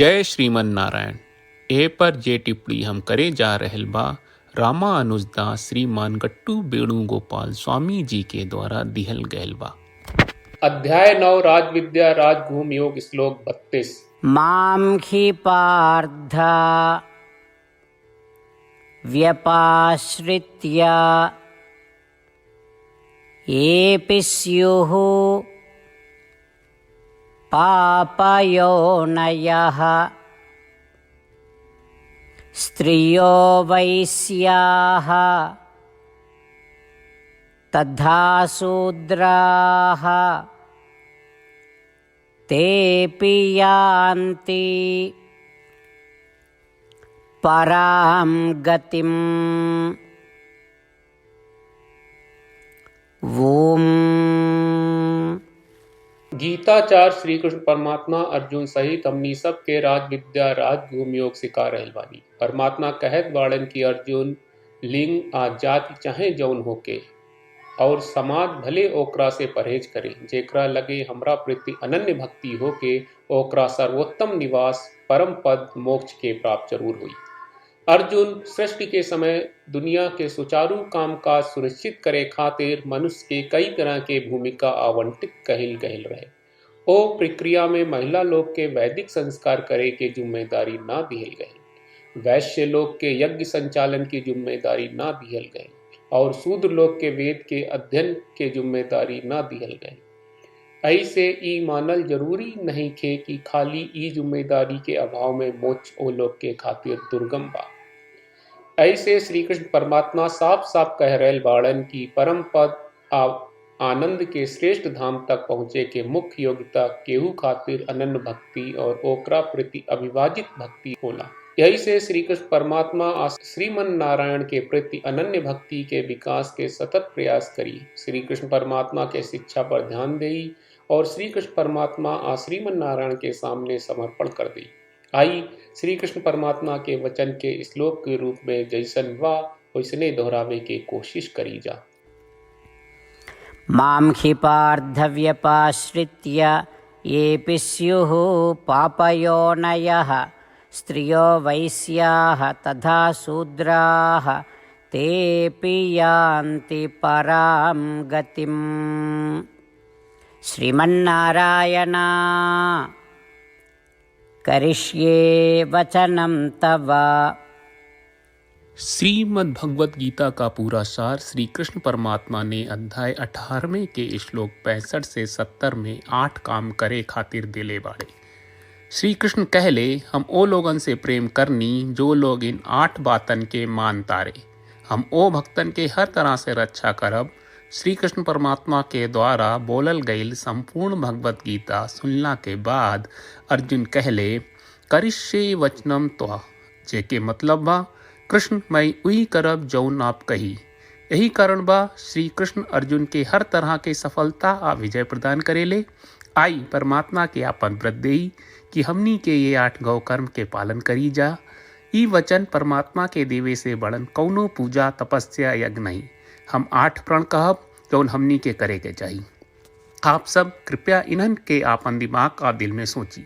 जय श्रीमन नारायण। ए पर जे टिप्पणी हम करे जा रहल बा रामानुजदास श्रीमान गट्टू वेणुगोपाल स्वामी जी के द्वारा दिहल गयल बा। अध्याय 9 राजविद्या राजभूम योग श्लोक 32। मां हि पार्थ व्यपाश्रित्य येऽपि स्युः पापयोनयः स्त्रियो वैश्याः तथा शूद्राः तेऽपि यान्ति परां गतिम्। ओम। गीताचार्य श्री कृष्ण परमात्मा अर्जुन सहित हमनी सब के राजविद्या राजभूम योग सिखा रहल बानी। परमात्मा कहत बाड़न की अर्जुन लिंग आ जाति चाहे जौन होके और समाज भले ओकरा से परहेज करे, जेकरा लगे हमरा प्रति अनन्य भक्ति होके ओकरा सर्वोत्तम निवास परम पद मोक्ष के प्राप्त जरूर हुई। अर्जुन सृष्टि के समय दुनिया के सुचारू कामकाज सुनिश्चित करे खातिर मनुष्य के कई तरह के भूमिका आवंटित कहिल गयल रहे। ओ प्रक्रिया में महिला लोग के वैदिक संस्कार करे के जिम्मेदारी ना दिहल गई, वैश्य लोग के यज्ञ संचालन की जिम्मेदारी ना दिहल गई और शूद्र लोग के वेद के अध्ययन के जिम्मेदारी ना दिहल गई। ऐसे ई मानल जरूरी नहीं थे कि खाली ई जिम्मेदारी के अभाव में मोक्ष ओ लोग के खातिर दुर्गम बा। ऐसे श्री कृष्ण परमात्मा साफ साफ कह रहे बाड़न की परम पद आनंद के श्रेष्ठ धाम तक पहुँचे के मुख्य योग्यता केहू खातिर अनन्य भक्ति और ओकरा प्रति अविभाजित भक्ति होला। यही से श्री कृष्ण परमात्मा श्रीमन नारायण के प्रति अनन्य भक्ति के विकास के सतत प्रयास करी। श्री कृष्ण परमात्मा के शिक्षा पर ध्यान देई और श्री कृष्ण परमात्मा श्रीमन नारायण के सामने समर्पण कर दी। आई श्री कृष्ण परमात्मा के वचन के श्लोक के रूप में जैसन वा वैसने दोहरावे के कोशिश करी जा। मां हि पार्थ व्यपाश्रित्य येऽपि स्युः पापयोनयः स्त्रियो वैश्याः तथा शूद्राः तेऽपि यान्ति परां गतिम्। श्रीमन्नारायण करिष्ये वचनं तव। श्रीमद् भगवत गीता का पूरा सार श्री कृष्ण परमात्मा ने अध्याय 18वें के श्लोक 65 से 70 में 8 काम करे खातिर दिले बाड़े। श्री कृष्ण कहले हम ओ लोगन से प्रेम करनी जो लोग इन 8 बातन के मान तारे। हम ओ भक्तन के हर तरह से रक्षा करब। श्री कृष्ण परमात्मा के द्वारा बोलल गईल संपूर्ण भगवत गीता सुनला के बाद अर्जुन कहले करिष्ये वचनम त्वा, जेके मतलब बा कृष्ण मैं उही करब जौन आप कही। यही कारण बा श्री कृष्ण अर्जुन के हर तरह के सफलता आ विजय प्रदान करेले। आई परमात्मा के आपन व्रत देई कि हमनी के ये 8 गौ कर्म के पालन करी जा। ई वचन परमात्मा के देवे से बड़न कौनो पूजा तपस्या यज्ञ नहीं। हम 8 प्रण कहब जौन हमनी के करे के चाहिए। आप सब कृपया इन्हन के आपन दिमाग और दिल में सोची।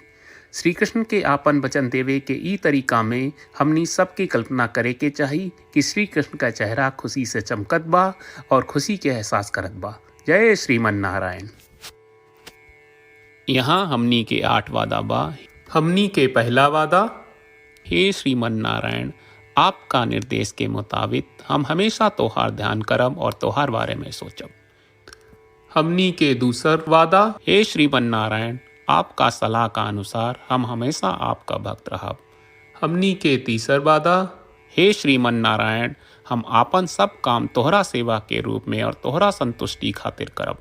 श्री कृष्ण के आपन वचन देवे के ई तरीका में हमनी सबकी कल्पना करे के चाहिए कि श्री कृष्ण का चेहरा खुशी से चमकत बा और खुशी के एहसास करत बा। जय श्रीमन नारायण। यहाँ हमनी के 8 वादा बा। हमनी के पहला वादा, हे श्रीमन नारायण आपका निर्देश के मुताबिक हम हमेशा तोहार ध्यान करब और तोहार बारे में सोचब। हमनी के दूसर वादा, हे श्रीमन नारायण आपका सलाह का अनुसार हम हमेशा आपका भक्त रहब। हमनी के तीसर वादा, हे श्रीमन नारायण हम आपन सब काम तोहरा सेवा के रूप में और तोहरा संतुष्टि खातिर करब।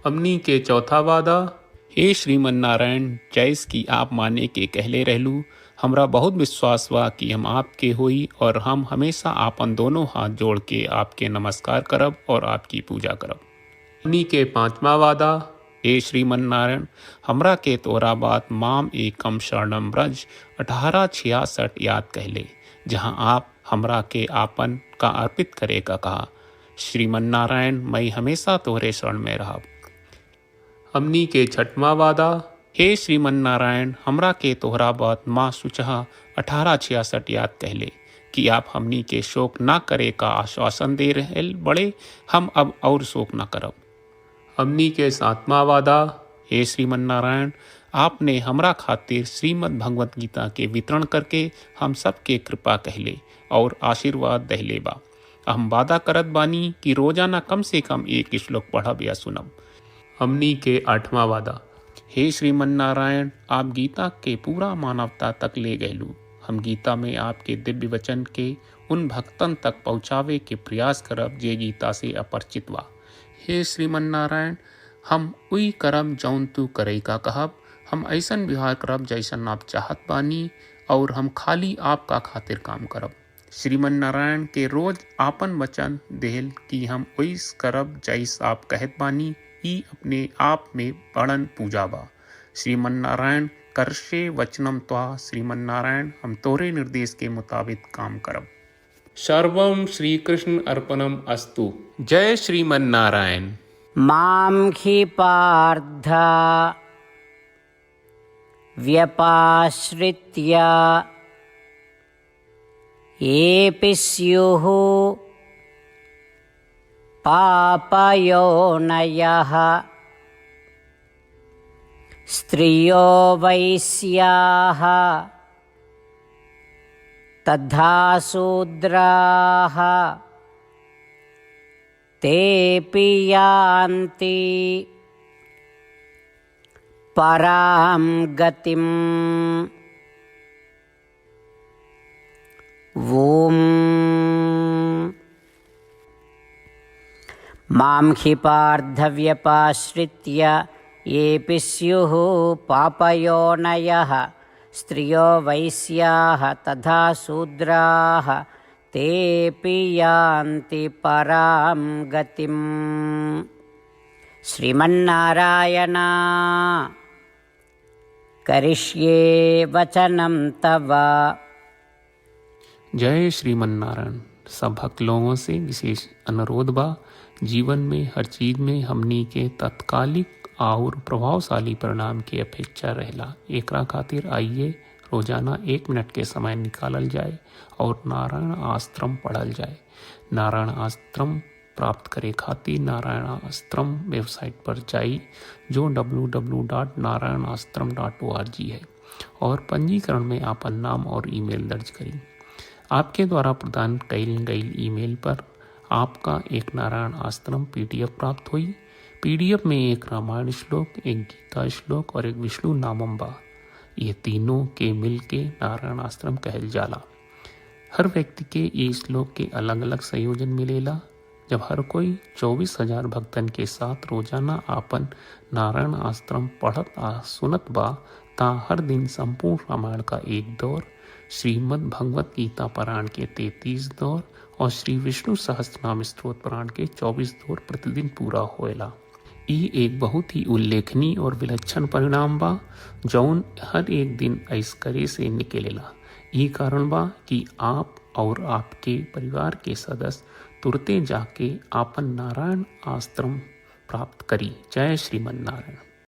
हमनी के चौथा वादा, हे श्रीमन नारायण जैस की आप माने के कहले रहलू हमरा बहुत विश्वास बा कि हम आपके होई और हम हमेशा आपन दोनों हाथ जोड़ के आपके नमस्कार करब और आपकी पूजा करब। हमनी के 5वां वादा, हे श्रीमन नारायण हमरा के तोरा बात माम एकम शरणम ब्रज 1866 याद कहले, जहाँ आप हमरा के आपन का अर्पित करे का कहा। श्रीमन नारायण मैं हमेशा तोहरे शरण में रहब। हमनी के 6वां वादा, हे श्रीमन नारायण, हमरा के तोहरा बात माँ सुचहा 1866 याद कहले कि आप हमनी के शोक ना करे का आश्वासन दे रहे बड़े, हम अब और शोक ना करब। हमनी के 7वां वादा, हे श्रीमन नारायण, आपने हमरा खातिर श्रीमद् भगवत गीता के वितरण करके हम सबके कृपा कहले और आशीर्वाद दहले बा। हम वादा करत बानी कि रोजाना कम से कम एक श्लोक पढ़ब या सुनब। हमनी के 8वां वादा, हे श्रीमन नारायण, आप गीता के पूरा मानवता तक ले गयलू। हम गीता में आपके दिव्य वचन के उन भक्तन तक पहुँचावे के प्रयास करब जे गीता से अपरिचित बा। हे श्रीमन नारायण, हम उई करब जौन तू करे का कहब। हम ऐसन व्यवहार करब जैसन आप चाहत बानी और हम खाली आपका खातिर काम करब। श्रीमन नारायण के रोज आपन वचन देहल कि हम ओइस करब जैस आप कहत बानी, ई अपने आप में बड़न पूजा बा। श्रीमन नारायण, करशे वचनम त्वा। श्रीमन नारायण, हम तोरे निर्देश के मुताबिक काम करब। सर्वम श्री कृष्ण अर्पणम अस्तु। जय श्रीमन नारायण। मां हि पार्थ व्यपाश्रित्य येऽपि स्युः पापयोनयः स्त्रियो वैश्याः तथा शूद्राः तेऽपि यान्ति परां गतिम्। ॐ मां हि पार्थव्यपाश्रित्य येऽपि स्युः पापयोनयः स्त्रियो वैश्याः तथा शूद्राः तेऽपि यान्ति परां गतिम्। श्रीमन्नारायण, करिष्ये वचनं तव। जय श्रीमन नारायण। सब भक्त लोगों से विशेष अनुरोध बा, जीवन में हर चीज में हमनी के तत्कालिक और प्रभावशाली परिणाम की अपेक्षा रहेला। एकरा खातिर आइए रोजाना 1 मिनट के समय निकालल जाए और नारायण आश्रम पढ़ल जाए। नारायण आश्रम प्राप्त करे खातिर नारायण आश्रम वेबसाइट पर जाई, जो www.narayanashram.org है, और पंजीकरण में आपन नाम और ईमेल दर्ज करी। आपके द्वारा प्रदान कईल गई ईमेल पर आपका एक नारायण आश्रम PDF प्राप्त हुई। PDF में एक रामायण श्लोक, एक गीता श्लोक और एक विष्णु नामम बा। ये तीनों के मिल के नारायण आश्रम कहल जाला। हर व्यक्ति के ये श्लोक के अलग अलग संयोजन मिलेला। जब हर कोई 24,000 भक्तन के साथ रोजाना आपन नारायण आश्रम पढ़त आ सुनत बा, ता हर दिन संपूर्ण रामायण का 1 दौर, श्रीमद् भगवत गीता पारायण के 33 दौर और श्री विष्णु सहस्त्रनाम स्तोत्र पारायण के 24 दौर प्रतिदिन पूरा होएला। ई एक बहुत ही उल्लेखनीय और विलक्षण परिणाम बा, जौन हर एक दिन ऐस करे से निकलेला। ई कारण बा कि आप और आपके परिवार के सदस्य तुरते जाके आपन नारायण आश्रम प्राप्त करी। जय श्रीमन नारायण।